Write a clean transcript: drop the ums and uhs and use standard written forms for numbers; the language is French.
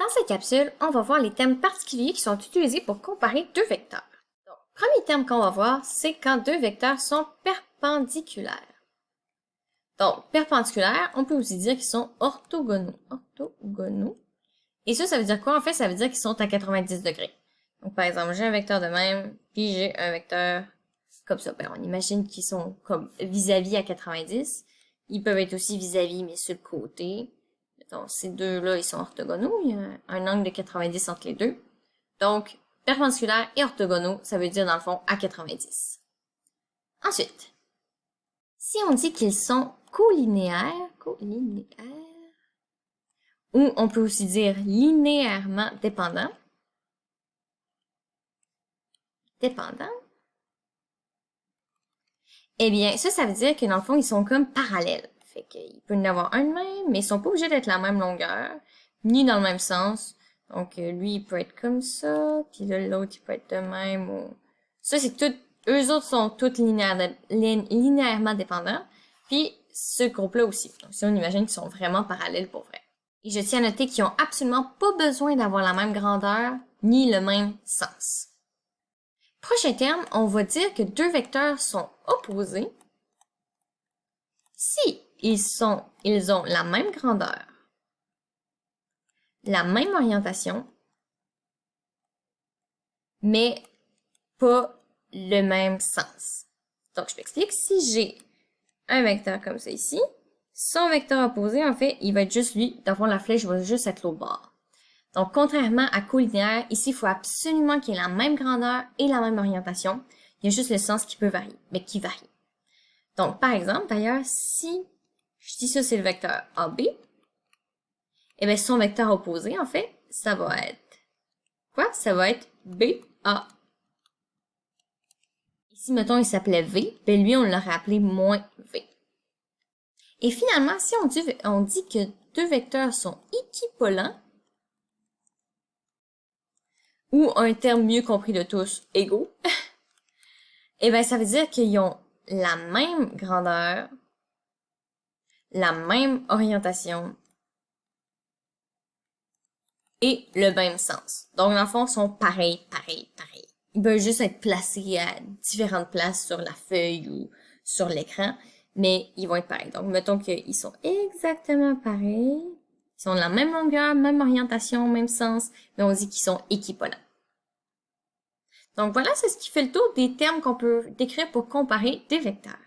Dans cette capsule, on va voir les termes particuliers qui sont utilisés pour comparer deux vecteurs. Donc, premier terme qu'on va voir, c'est quand deux vecteurs sont perpendiculaires. Donc, perpendiculaires, on peut aussi dire qu'ils sont orthogonaux. Orthogonaux. Et ça veut dire quoi? En fait, ça veut dire qu'ils sont à 90 degrés. Donc, par exemple, j'ai un vecteur de même, puis j'ai un vecteur comme ça. Ben, on imagine qu'ils sont comme vis-à-vis à 90. Ils peuvent être aussi vis-à-vis, mais sur le côté. Donc, ces deux-là, ils sont orthogonaux. Il y a un angle de 90 entre les deux. Donc, perpendiculaires et orthogonaux, ça veut dire, dans le fond, à 90. Ensuite, si on dit qu'ils sont colinéaires, ou on peut aussi dire linéairement dépendants, eh bien, ça veut dire que dans le fond, ils sont comme parallèles. Fait qu'il peut y en avoir un de même, mais ils sont pas obligés d'être la même longueur, ni dans le même sens. Donc, lui, il peut être comme ça, puis là, l'autre, il peut être de même. Ou... Ça, c'est tout. Eux autres sont tous linéairement dépendants. Puis, ce groupe-là aussi. Donc, si on imagine qu'ils sont vraiment parallèles pour vrai. Et je tiens à noter qu'ils ont absolument pas besoin d'avoir la même grandeur, ni le même sens. Prochain terme, on va dire que deux vecteurs sont opposés si ils ont la même grandeur, la même orientation, mais pas le même sens. Donc, je m'explique. Si j'ai un vecteur comme ça ici, son vecteur opposé, en fait, il va être juste lui. Dans le fond, la flèche va juste être l'autre bord. Donc, contrairement à colinéaire, ici, il faut absolument qu'il ait la même grandeur et la même orientation. Il y a juste le sens qui peut varier, mais qui varie. Donc, par exemple, d'ailleurs, si je dis ça, c'est le vecteur AB, eh bien, son vecteur opposé, en fait, ça va être quoi? Ça va être BA. Ici, mettons, il s'appelait V, ben lui, on l'aurait appelé moins V. Et finalement, si on dit que deux vecteurs sont équipolants, ou un terme mieux compris de tous, égaux, eh bien, ça veut dire qu'ils ont la même grandeur, la même orientation et le même sens. Donc, dans le fond, ils sont pareils. Ils peuvent juste être placés à différentes places sur la feuille ou sur l'écran, mais ils vont être pareils. Donc, mettons qu'ils sont exactement pareils. Ils ont la même longueur, même orientation, même sens, mais on dit qu'ils sont équivalents. Donc, voilà, c'est ce qui fait le tour des termes qu'on peut décrire pour comparer des vecteurs.